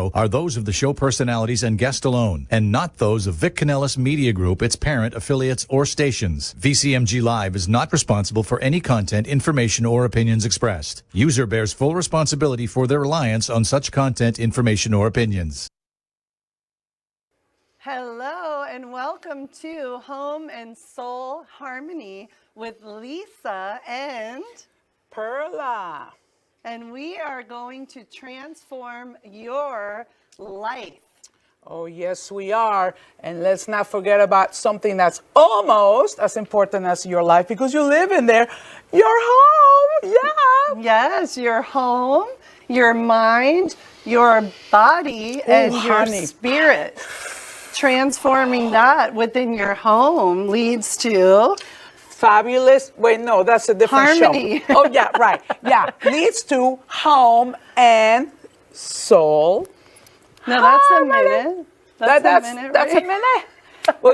show are those of the show personalities and guest alone, and not those of Vic Canellis Media Group, its parent, affiliates, or stations. VCMG Live is not responsible for any content, information, or opinions expressed. User bears full responsibility for their reliance on such content, information, or opinions. Hello and welcome to Home and Soul Harmony with Lisa and Perla. And we are going to transform your life. Oh, yes, we are. And let's not forget about something that's almost as important as your life, because you live in there. Your home, yeah. Yes, your home, your mind, your body, and your spirit. Transforming that within your home leads to fabulous. Wait, no, that's a different harmony. Show. Oh, yeah, right. Yeah, leads to home and soul. No, that's a minute. That's a minute. That's a minute. Well,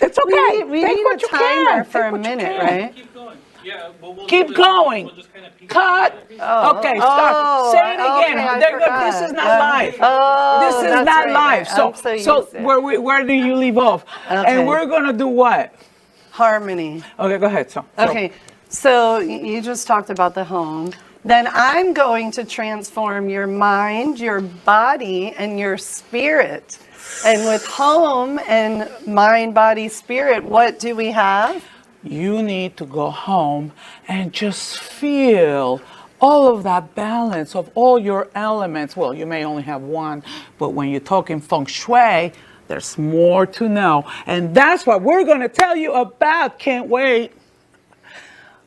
it's okay. We need a timer for a minute, right? Keep going. Yeah, we'll keep going. We'll just kind of cut. Okay, stop. Say it again. Okay, this is not live. Oh, this is not live. Right. So where do you leave off? Okay. And we're gonna do what? Harmony. Okay, go ahead. So you just talked about the home. Then I'm going to transform your mind, your body, and your spirit. And with home and mind, body, spirit, what do we have? You need to go home and just feel all of that balance of all your elements. Well, you may only have one, but when you're talking feng shui, there's more to know. And that's what we're going to tell you about. Can't wait.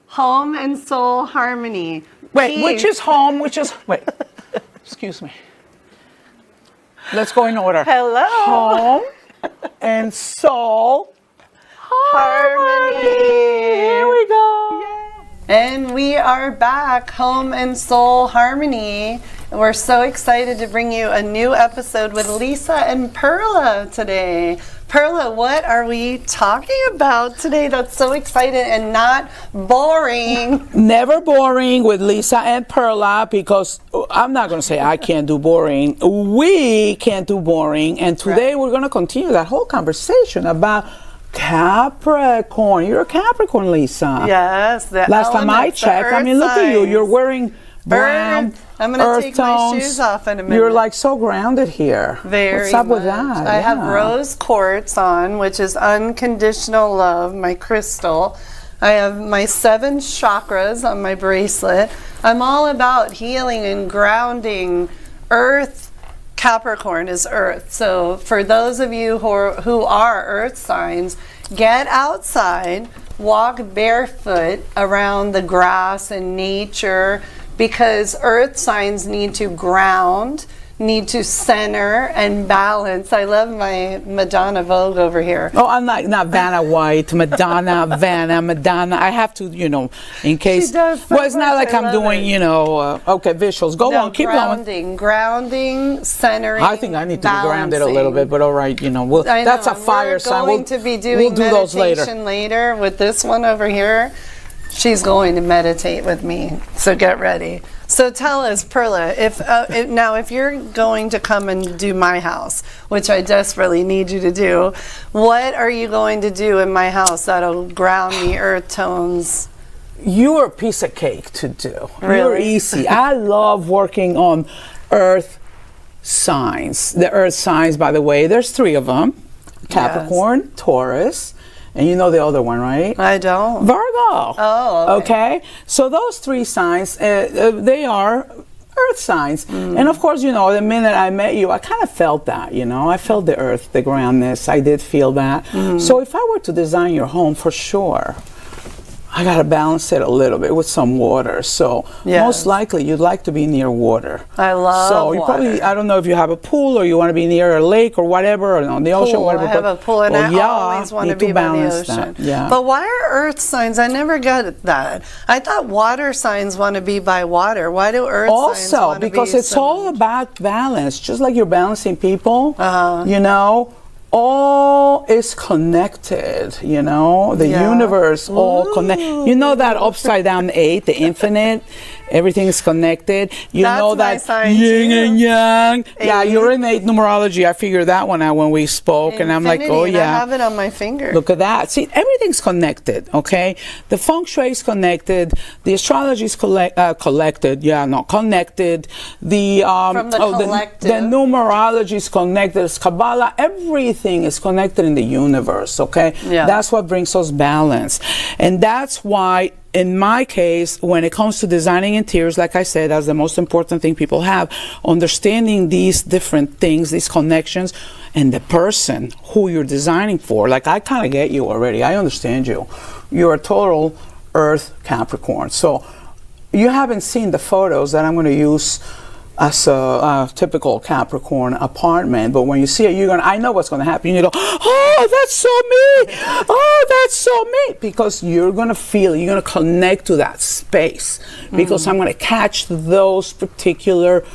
Home and soul harmony. Wait, which is home? Wait, excuse me. Let's go in order. Hello. Home and soul harmony. Here we go. Yay. And we are back, Home and Soul Harmony. We're so excited to bring you a new episode with Lisa and Perla today. Perla, what are we talking about today that's so exciting and not boring? Never boring with Lisa and Perla, because I'm not going to say I can't do boring. We can't do boring. And today we're going to continue that whole conversation about Capricorn. You're a Capricorn, Lisa. Yes. Last time I checked, I mean, look at you. You're wearing brown. I'm going to take my shoes off in a minute. You're like so grounded here. Very What's up much. with that? I have rose quartz on, which is unconditional love, my crystal. I have my 7 chakras on my bracelet. I'm all about healing and grounding. Earth, Capricorn is earth. So for those of you who are earth signs, get outside, walk barefoot around the grass and nature, because earth signs need to ground, need to center and balance. I love my Madonna Vogue over here. Oh, I'm not Vanna White, Madonna, Madonna. I have to, in case. She does so well, it's not like I'm doing, okay, visuals. Go on, keep going. Grounding, centering. I think I need to be grounded a little bit, but all right, that's a fire sign. We're going to be doing meditation later with this one over here. She's going to meditate with me, so get ready. So tell us, Perla, if you're going to come and do my house, which I desperately need you to do, what are you going to do in my house that'll ground me, earth tones? You're a piece of cake to do. Really? You're easy. I love working on earth signs. The earth signs, by the way, there's 3 of them. Capricorn, yes. Taurus, and you know the other one, right? I don't. Virgo. Oh, okay. So those 3 signs, they are earth signs. And of course, the minute I met you, I kind of felt that, I felt the earth, the groundness. I did feel that. So if I were to design your home, for sure, I got to balance it a little bit with some water. So most likely you'd like to be near water. I love So you water. probably, I don't know if you have a pool or you want to be near a lake or whatever, or on the ocean. Whatever. I have a pool, and I always want to be by the ocean. Yeah. But why are earth signs? I never got that. I thought water signs want to be by water. Why do earth signs want to be? Also, because it's all about balance. Just like you're balancing people, all is connected, the universe all connected. You know that upside down 8, the infinite? Everything is connected. You That's know my that sign yin too. and yang. Yeah, 8. you're in 8 numerology. I figured that one out when we spoke, and I'm like, Infinity, oh and yeah. I have it on my finger. Look at that. See, everything's connected, okay? The feng shui is connected. The astrology is connected. The From the collective. the numerology is connected. It's Kabbalah. Everything is connected in the universe, okay? Yeah. That's what brings us balance. And that's why, in my case, when it comes to designing interiors, like I said, that's the most important thing people have, understanding these different things, these connections, and the person who you're designing for. Like, I kind of get you already. I understand you. You're a total Earth Capricorn. So you haven't seen the photos that I'm going to use as a typical Capricorn apartment, but when you see it, I know what's going to happen. You go, oh, that's so me. Oh, that's so me. Because you're going to feel it. You're going to connect to that space. Because I'm going to catch those particular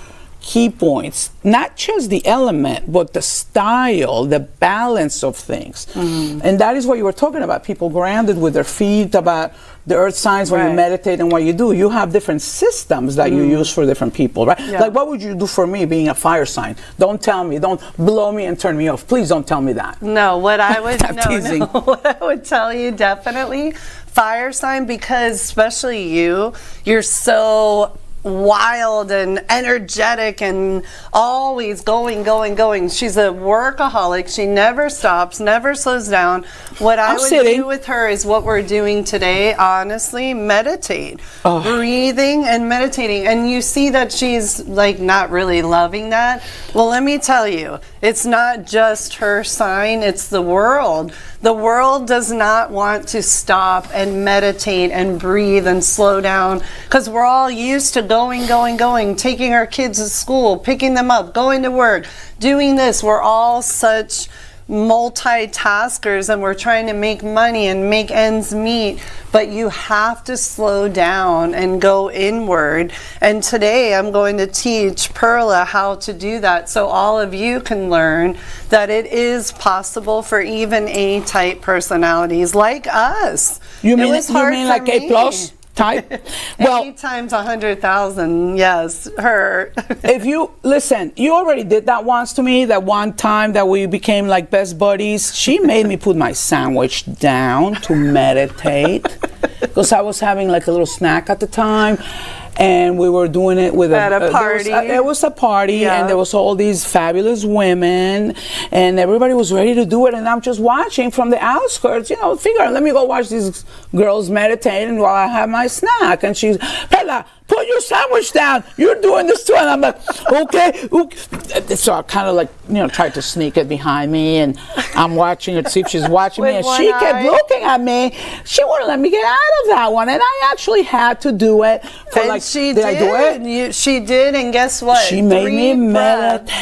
key points, not just the element, but the style, the balance of things. And that is what you were talking about, people grounded with their feet, about the earth signs when you meditate and what you do. You have different systems that you use for different people, right? Yeah. Like, what would you do for me being a fire sign? Don't tell me, don't blow me and turn me off. Please don't tell me that. No, what I would Teasing. what I would tell you, definitely fire sign, because especially you're so wild and energetic and always going. She's a workaholic. She never stops, never slows down. What I would do with her is what we're doing today, honestly, meditate. Breathing and meditating. And you see that she's like not really loving that. Well, let me tell you, it's not just her sign, it's the world. The world does not want to stop and meditate and breathe and slow down, because we're all used to going, taking our kids to school, picking them up, going to work, doing this. We're all such multitaskers, and we're trying to make money and make ends meet, but you have to slow down and go inward. And today I'm going to teach Perla how to do that, so all of you can learn that it is possible for even A-type personalities like us. You mean like like A plus type? Well, 8 times 100,000, yes, her. If you listen, you already did that once to me. That one time that we became like best buddies, she made me put my sandwich down to meditate, because I was having like a little snack at the time, and we were doing it with at a party. It was a party, and there was all these fabulous women, and everybody was ready to do it, and I'm just watching from the outskirts, figure, let me go watch these girls meditating while I have my snack. And she's, Perla, put your sandwich down. You're doing this too. And I'm like, okay. So I kind of like, tried to sneak it behind me, and I'm watching her to see if she's watching me. And she kept looking at me. She wouldn't let me get out of that one. And I actually had to do it. And she did. I do it? She did, and guess what? She made me meditate.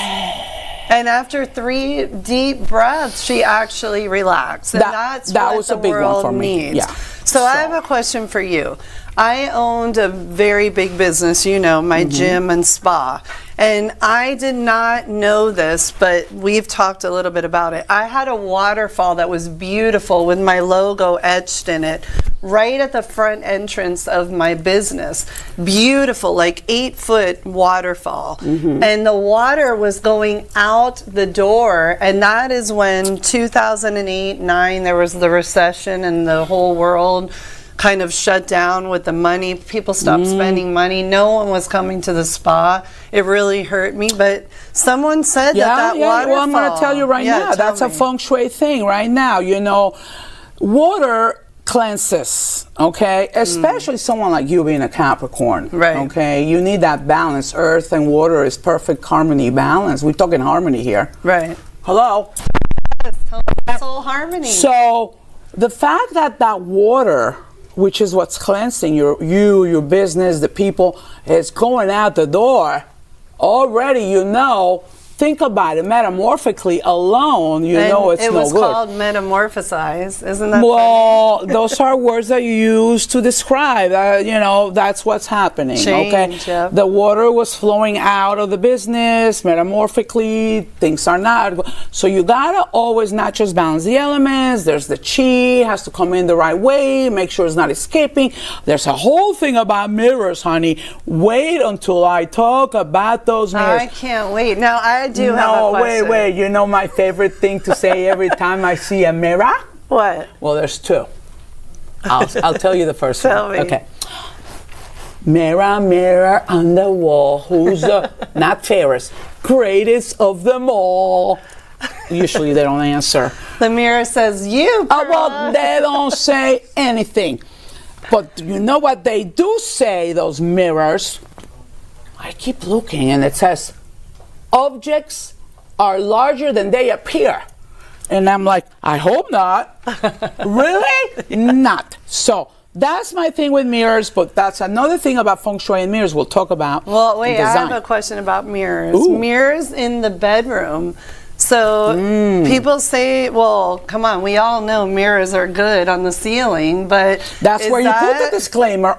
And after 3 deep breaths, she actually relaxed. And that's that what was the a big world one for me. needs. Yeah. So I have a question for you. I owned a very big business, my gym and spa. And I did not know this, but we've talked a little bit about it. I had a waterfall that was beautiful with my logo etched in it, right at the front entrance of my business. Beautiful, like 8-foot waterfall. And the water was going out the door. And that is when 2008-9, there was the recession and the whole world kind of shut down with the money. People stopped spending money. No one was coming to the spa. It really hurt me. But someone said that waterfall. Well, I'm going to tell you right now. That's a feng shui thing right now. Water cleanses, okay? Especially someone like you being a Capricorn, right? Okay, you need that balance. Earth and water is perfect harmony, balance. We're talking harmony here, right? Hello. Yes, soul harmony. So the fact that water, which is what's cleansing your business, the people, is going out the door, already think about it, metamorphically alone, you know it's no good. It was called metamorphosize, isn't that Well, those are words that you use to describe, you know, that's what's happening. Change, yeah. The water was flowing out of the business, metamorphically, things are not. So you gotta always not just balance the elements, there's the chi, has to come in the right way, make sure it's not escaping. There's a whole thing about mirrors, honey. Wait until I talk about those mirrors. I can't wait. Now, I do have a question. Wait. You know my favorite thing to say every time I see a mirror? What? Well, there's two. I'll tell you the first Tell one. me. Okay. Mirror, mirror on the wall, who's the, not fairest, greatest of them all? Usually they don't answer. The mirror says, you, Oh, well, Perla. they don't say anything. But you know what they do say, those mirrors? I keep looking and it says, objects are larger than they appear. And I'm like, I hope not. Really? Not. So that's my thing with mirrors, but that's another thing about feng shui and mirrors we'll talk about. Well, wait, I design. have a question about mirrors. Ooh. Mirrors in the bedroom. So people say, well, come on, we all know mirrors are good on the ceiling, but That's is where you put the disclaimer,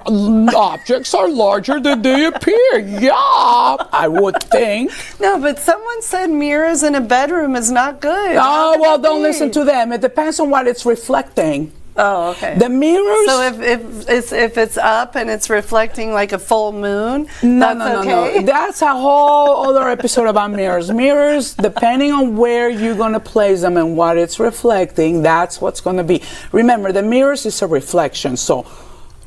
objects are larger than they appear. Yeah, I would think. No, but someone said mirrors in a bedroom is not good. Oh, well, don't listen to them. It depends on what it's reflecting. Oh, okay. The mirrors... So if it's up and it's reflecting like a full moon, No. that's okay? That's a whole other episode about mirrors. Mirrors, depending on where you're going to place them and what it's reflecting, that's what's going to be. Remember, the mirrors is a reflection, so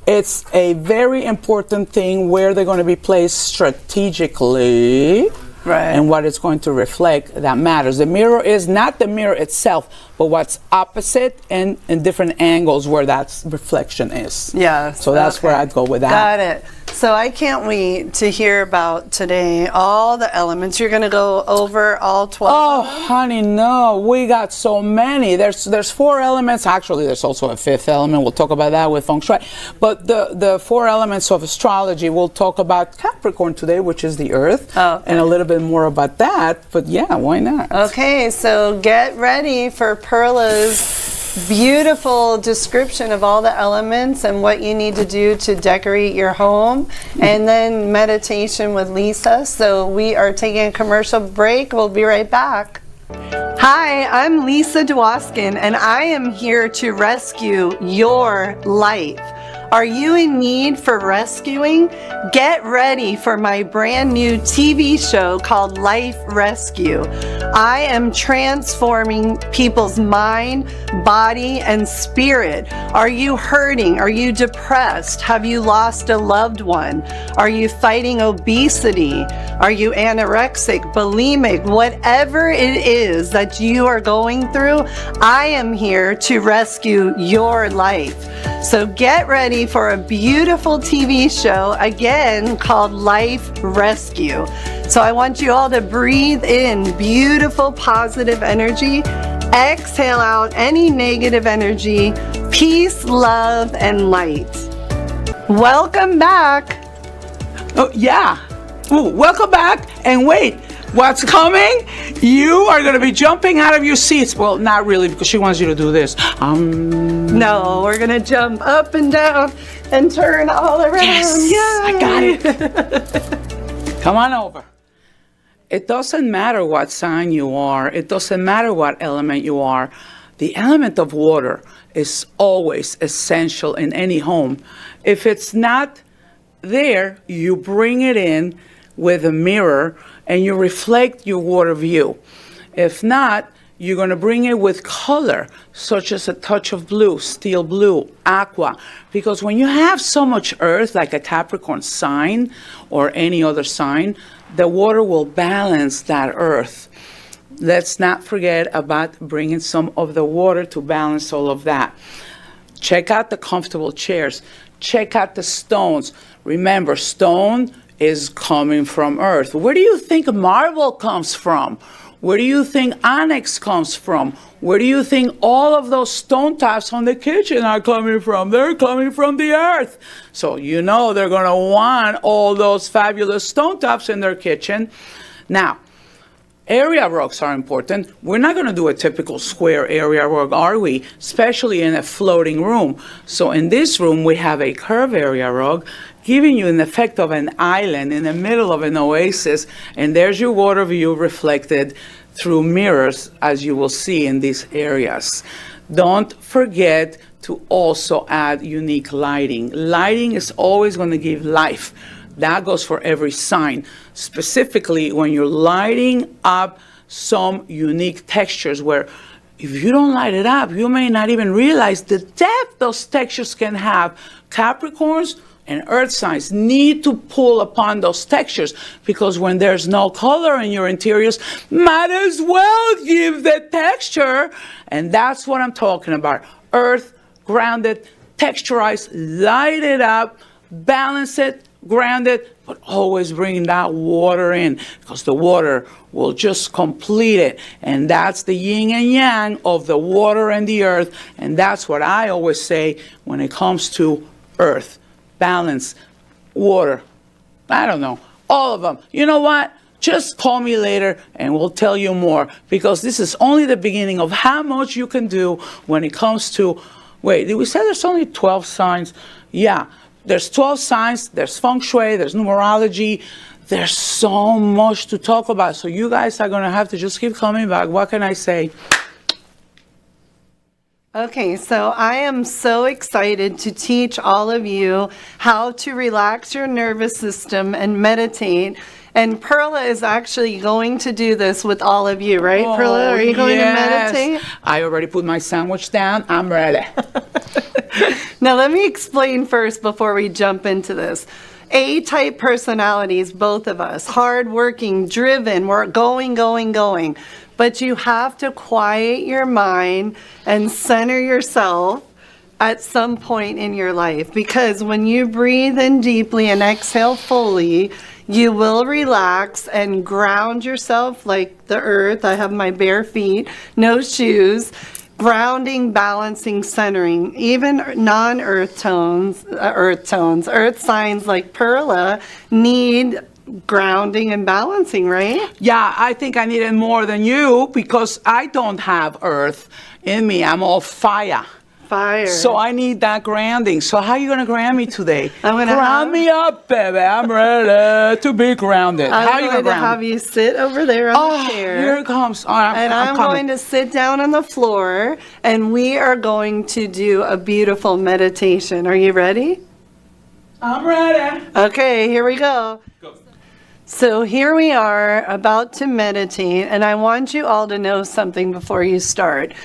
it's a very important thing where they're going to be placed strategically. Right. And what it's going to reflect that matters. The mirror is not the mirror itself, but what's opposite and in different angles where that reflection is. Yeah. So that's where I'd go with that. Got it. So I can't wait to hear about today all the elements. You're going to go over all 12? Oh, honey, no. We got so many. There's 4 elements. Actually, there's also a 5th element. We'll talk about that with feng shui. But the 4 elements of astrology, we'll talk about Capricorn today, which is the earth, and a little bit more about that. But yeah, why not? Okay, so get ready for Perla's beautiful description of all the elements and what you need to do to decorate your home, and then meditation with Lisa. So we are taking a commercial break. We'll be right back. Hi, I'm Lisa Dwoskin, and I am here to rescue your life. Are you in need for rescuing? Get ready for my brand new TV show called Life Rescue. I am transforming people's mind, body, and spirit. Are you hurting? Are you depressed? Have you lost a loved one? Are you fighting obesity? Are you anorexic, bulimic? Whatever it is that you are going through, I am here to rescue your life. So get ready for a beautiful TV show, again, called Life Rescue. So I want you all to breathe in beautiful, positive energy. Exhale out any negative energy. Peace, love, and light. Welcome back. Oh, yeah. Ooh, welcome back. And wait, what's coming? You are going to be jumping out of your seats. Well, not really, because she wants you to do this. No, we're going to jump up and down and turn all around. Yes, Yay. I got it. Come on over. It doesn't matter what sign you are. It doesn't matter what element you are. The element of water is always essential in any home. If it's not there, you bring it in with a mirror and you reflect your water view. If not, you're going to bring it with color, such as a touch of blue, steel blue, aqua. Because when you have so much earth, like a Capricorn sign or any other sign, the water will balance that earth. Let's not forget about bringing some of the water to balance all of that. Check out the comfortable chairs. Check out the stones. Remember, stone is coming from earth. Where do you think marble comes from? Where do you think onyx comes from? Where do you think all of those stone tops on the kitchen are coming from? They're coming from the earth. So you know they're going to want all those fabulous stone tops in their kitchen. Now, Area rugs are important. We're not going to do a typical square area rug, are we? Especially in a floating room. So in this room, we have a curved area rug, giving you an effect of an island in the middle of an oasis. And there's your water view reflected through mirrors, as you will see in these areas. Don't forget to also add unique lighting. Lighting is always going to give life. That goes for every sign. Specifically, when you're lighting up some unique textures where if you don't light it up, you may not even realize the depth those textures can have. Capricorns and earth signs need to pull upon those textures, because when there's no color in your interiors, might as well give the texture. And that's what I'm talking about. Earth, grounded, texturized, light it up, balance it, ground it, but always bring that water in, because the water will just complete it. And that's the yin and yang of the water and the earth. And that's what I always say when it comes to earth, balance, water. I don't know, all of them. You know what? Just call me later and we'll tell you more, because this is only the beginning of how much you can do when it comes to, wait, did we say there's only 12 signs? Yeah. There's 12 signs, there's feng shui, there's numerology, there's so much to talk about. So you guys are going to have to just keep coming back. What can I say? Okay, so I am so excited to teach all of you how to relax your nervous system and meditate. And Perla is actually going to do this with all of you, right? Oh, Perla, are you going yes. to meditate? I already put my sandwich down. I'm ready. Now, let me explain first before we jump into this. A-type personalities, both of us, hardworking, driven, we're going. But you have to quiet your mind and center yourself at some point in your life. Because when you breathe in deeply and exhale fully, you will relax and ground yourself like the earth. I have my bare feet, no shoes. Grounding, balancing, centering. Even non-earth tones, earth signs like Perla need grounding and balancing, right? Yeah, I think I need it more than you, because I don't have earth in me. I'm all fire. Fire. So I need that grounding. So how are you going to ground me today? I'm gonna ground me up, baby. I'm ready to be grounded. How are you I'm going going to ground have me? you sit over there on the chair. Here it comes. All right, And I'm coming. going to sit down on the floor, and we are going to do a beautiful meditation. Are you ready? I'm ready. Okay, here we go. So here we are about to meditate, and I want you all to know something before you start.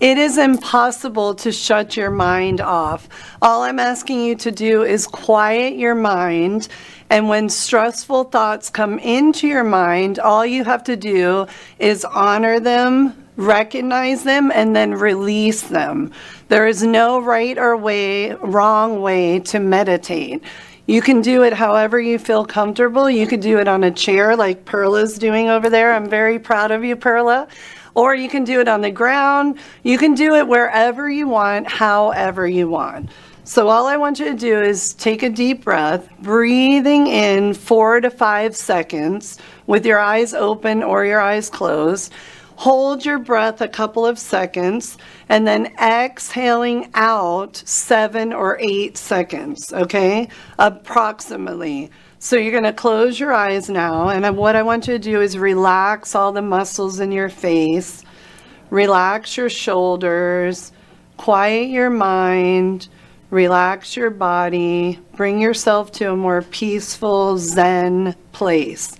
It is impossible to shut your mind off. All I'm asking you to do is quiet your mind, and when stressful thoughts come into your mind, all you have to do is honor them, recognize them, and then release them. There is no right or wrong way to meditate. You can do it however you feel comfortable. You could do it on a chair like Perla's doing over there. I'm very proud of you, Perla. Or you can do it on the ground. You can do it wherever you want, however you want. So all I want you to do is take a deep breath, breathing in 4 to 5 seconds with your eyes open or your eyes closed. Hold your breath a couple of seconds, and then exhaling out 7 or 8 seconds, okay? Approximately. So you're going to close your eyes now, and what I want you to do is relax all the muscles in your face, relax your shoulders, quiet your mind, relax your body, bring yourself to a more peaceful Zen place.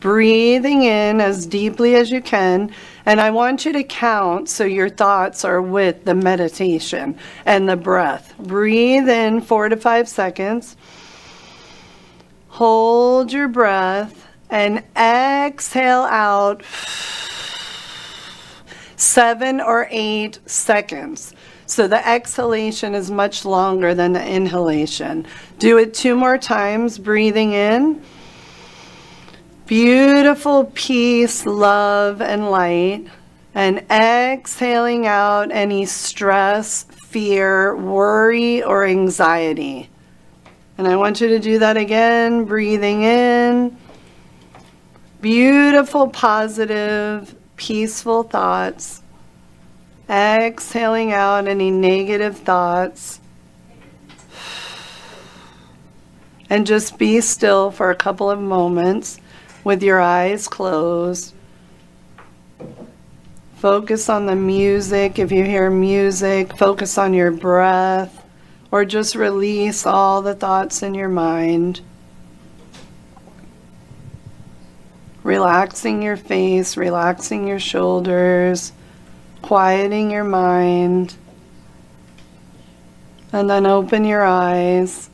Breathing in as deeply as you can, and I want you to count so your thoughts are with the meditation and the breath. Breathe in 4 to 5 seconds. Hold your breath and exhale out 7 or 8 seconds. So the exhalation is much longer than the inhalation. Do it 2 more times, breathing in. Beautiful peace, love, and light. And exhaling out any stress, fear, worry, or anxiety. And I want you to do that again, breathing in, beautiful, positive, peaceful thoughts. Exhaling out any negative thoughts. And just be still for a couple of moments with your eyes closed. Focus on the music. If you hear music, focus on your breath, or just release all the thoughts in your mind. Relaxing your face, relaxing your shoulders, quieting your mind, and then open your eyes.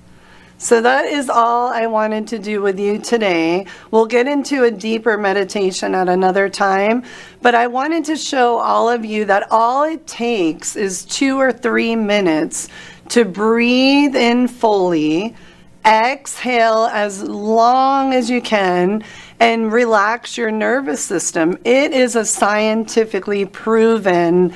So that is all I wanted to do with you today. We'll get into a deeper meditation at another time, but I wanted to show all of you that all it takes is 2 or 3 minutes to breathe in fully, exhale as long as you can, and relax your nervous system. It is a scientifically proven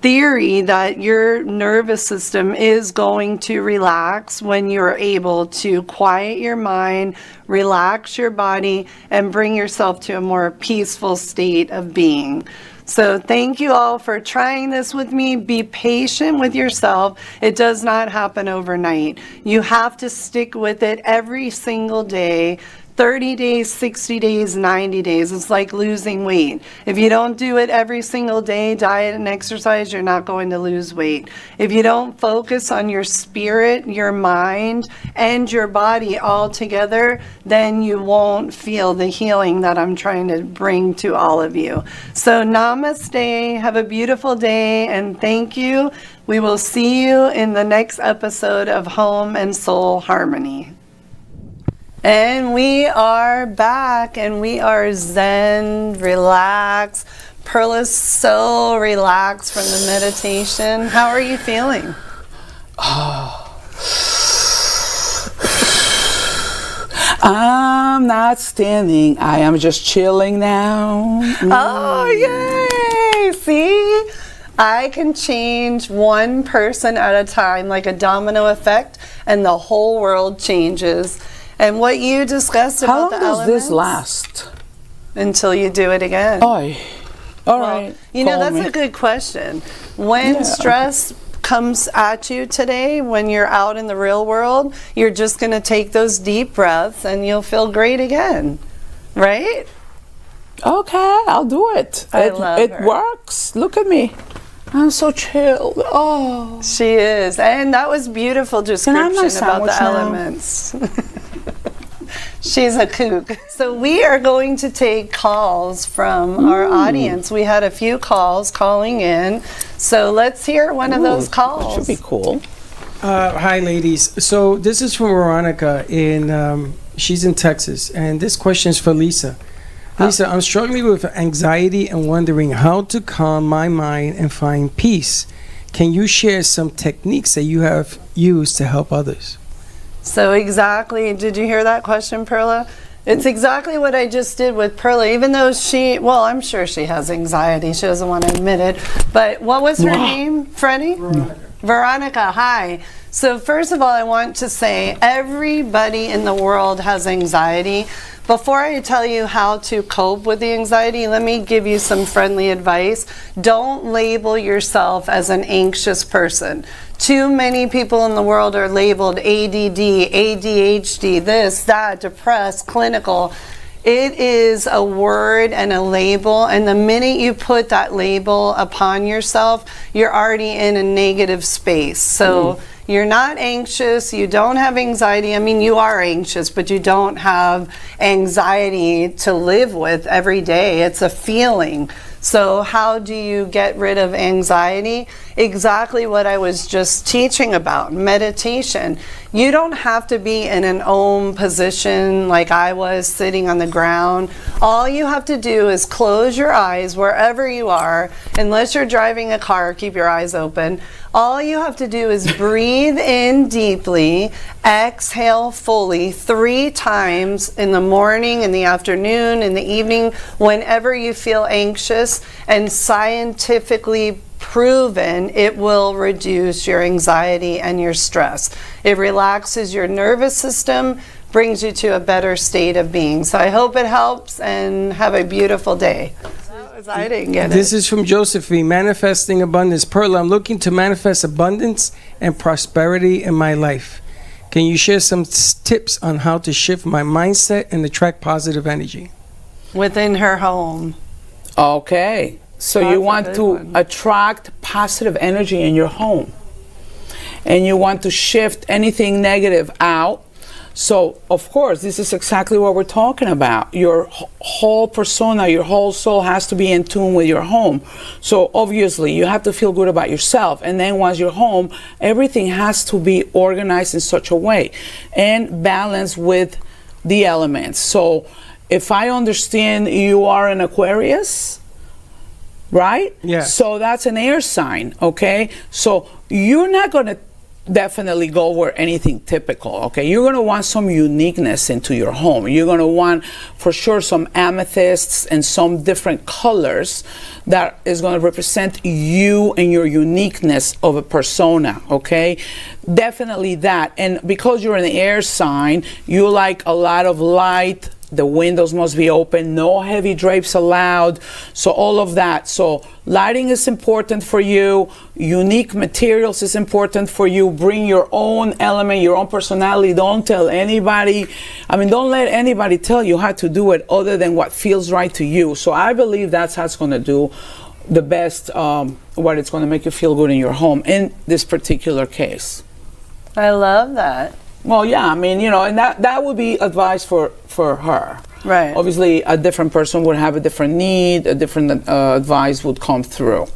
theory that your nervous system is going to relax when you're able to quiet your mind, relax your body, and bring yourself to a more peaceful state of being. So thank you all for trying this with me. Be patient with yourself. It does not happen overnight. You have to stick with it every single day. 30 days, 60 days, 90 days. It's like losing weight. If you don't do it every single day, diet and exercise, you're not going to lose weight. If you don't focus on your spirit, your mind, and your body all together, then you won't feel the healing that I'm trying to bring to all of you. So namaste, have a beautiful day, and thank you. We will see you in the next episode of Home and Soul Harmony. And we are back, and we are zen, relaxed. Perla's so relaxed from the meditation. How are you feeling? I'm not standing. I am just chilling now. Oh, yay! See? I can change one person at a time, like a domino effect, and the whole world changes. And what you discussed about the elements. How long does this last? Until you do it again. All right. You know, that's a good question. When stress comes at you today, when you're out in the real world, you're just going to take those deep breaths and you'll feel great again. Right? Okay, I'll do it. It works. Look at me. I'm so chilled. Oh. She is. And that was beautiful description about the elements. She's a kook. So we are going to take calls from our audience. We had a few calls calling in. So let's hear one of those calls. That should be cool. Hi, ladies. So this is from Veronica. She's in Texas. And this question is for Lisa. Lisa, I'm struggling with anxiety and wondering how to calm my mind and find peace. Can you share some techniques that you have used to help others? So exactly, did you hear that question, Perla? It's exactly what I just did with Perla, even though I'm sure she has anxiety. She doesn't want to admit it. But what was her name, Freddie? Veronica, hi. So first of all, I want to say everybody in the world has anxiety. Before I tell you how to cope with the anxiety, let me give you some friendly advice. Don't label yourself as an anxious person. Too many people in the world are labeled ADD, ADHD, this, that, depressed, clinical. It is a word and a label, and the minute you put that label upon yourself, you're already in a negative space. So you're not anxious, you don't have anxiety. I mean, you are anxious, but you don't have anxiety to live with every day. It's a feeling. So how do you get rid of anxiety? Exactly what I was just teaching about, meditation. You don't have to be in an Om position like I was sitting on the ground. All you have to do is close your eyes wherever you are. Unless you're driving a car, keep your eyes open. All you have to do is breathe in deeply, exhale fully 3 times in the morning, in the afternoon, in the evening, whenever you feel anxious, and scientifically proven it will reduce your anxiety and your stress. It relaxes your nervous system, brings you to a better state of being. So I hope it helps, and have a beautiful day. I didn't get it. This is from Josephine, manifesting abundance. Perla, I'm looking to manifest abundance and prosperity in my life. Can you share some tips on how to shift my mindset and attract positive energy? Within her home. Okay. So That's you a want good to one. attract positive energy in your home. And you want to shift anything negative out. So, of course, this is exactly what we're talking about. Your whole persona, your whole soul has to be in tune with your home. So, obviously, you have to feel good about yourself. And then once you're home, everything has to be organized in such a way and balanced with the elements. So, if I understand you are an Aquarius, right? Yeah. So that's an air sign, okay? So you're not going to definitely go where anything typical, okay? You're going to want some uniqueness into your home. You're going to want, for sure, some amethysts and some different colors that is going to represent you and your uniqueness of a persona, okay? Definitely that. And because you're an air sign, you like a lot of light. The windows must be open, no heavy drapes allowed, so all of that. So lighting is important for you, unique materials is important for you. Bring your own element, your own personality. Don't tell anybody, don't let anybody tell you how to do it other than what feels right to you. So I believe that's how it's going to do the best, what it's going to make you feel good in your home in this particular case. I love that. Well, yeah, and that would be advice for her. Right. Obviously, a different person would have a different need, a different advice would come through.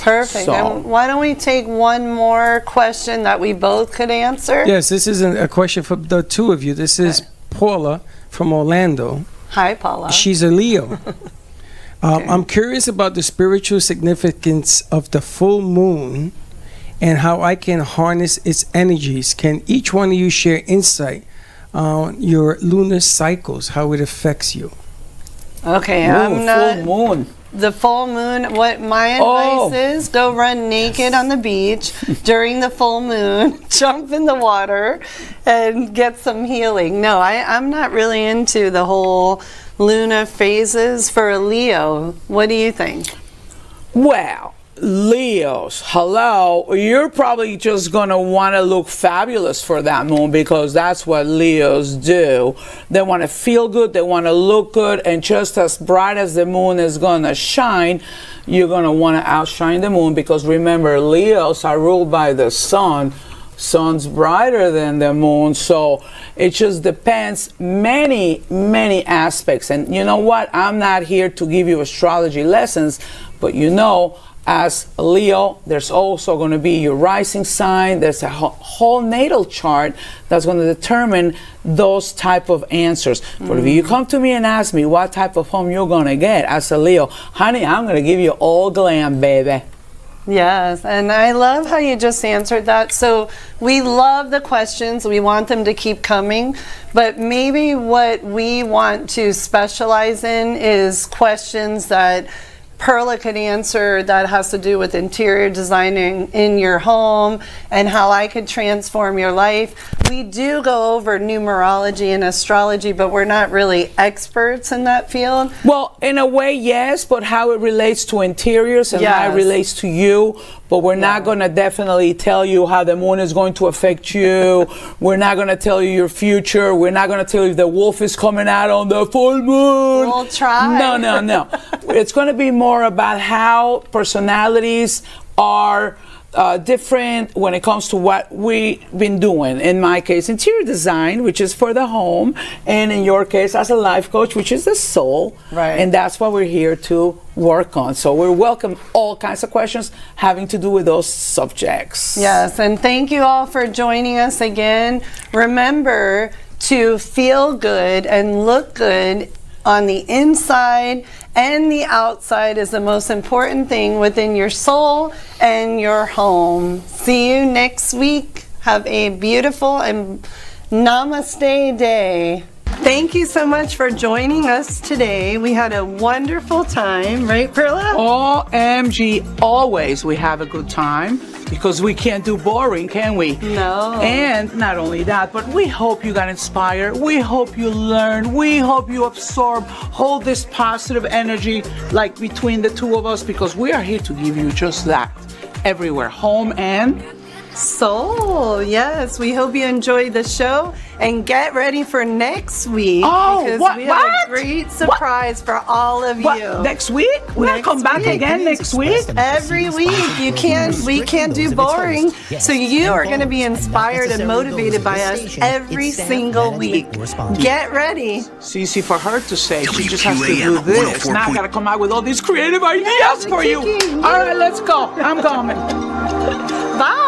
Perfect. So- And why don't we take one more question that we both could answer? Yes, this is a question for the two of you. This is Paula from Orlando. Hi, Paula. She's a Leo. I'm curious about the spiritual significance of the full moon and how I can harness its energies. Can each one of you share insight on your lunar cycles, how it affects you? Okay, Ooh, I'm not. full moon. The full moon, what my advice is, go run naked on the beach during the full moon, jump in the water, and get some healing. No, I'm not really into the whole Luna phases for a Leo. What do you think? Well, Leos, hello, you're probably just going to want to look fabulous for that moon because that's what Leos do. They want to feel good, they want to look good, and just as bright as the moon is going to shine, you're going to want to outshine the moon because remember, Leos are ruled by the sun. Sun's brighter than the moon, so it just depends many aspects. And you know what, I'm not here to give you astrology lessons, but as a Leo, there's also going to be your rising sign. There's a whole natal chart that's going to determine those type of answers. But if you come to me and ask me what type of home you're going to get as a Leo, honey, I'm going to give you all glam, baby. Yes, and I love how you just answered that. So we love the questions. We want them to keep coming. But maybe what we want to specialize in is questions that Perla could answer that has to do with interior designing in your home and how I could transform your life. We do go over numerology and astrology, but we're not really experts in that field. Well, in a way, yes, but how it relates to interiors and how it Yes. relates to you. But we're not going to definitely tell you how the moon is going to affect you. We're not going to tell you your future. We're not going to tell you if the wolf is coming out on the full moon. We'll try. No. It's going to be more about how personalities are different when it comes to what we've been doing. In my case, interior design, which is for the home, and in your case, as a life coach, which is the soul. Right. And that's what we're here to work on. So we welcome all kinds of questions having to do with those subjects. Yes, and thank you all for joining us again. Remember to feel good and look good on the inside, and the outside is the most important thing within your soul and your home. See you next week. Have a beautiful and namaste day. Thank you so much for joining us today. We had a wonderful time, right, Perla? OMG, always we have a good time because we can't do boring, can we? No. And not only that, but we hope you got inspired. We hope you learned. We hope you absorb all this positive energy like between the two of us because we are here to give you just that everywhere, home and soul. Yes, we hope you enjoyed the show and get ready for next week because we have a great surprise for all of you. Next week? We'll come back again next week? Every week. We can't do boring. So you are going to be inspired and motivated by us every single week. Get ready. It's easy for her to say. She just has to do this. Now I got to come out with all these creative ideas for you. All right, let's go. I'm coming. Bye.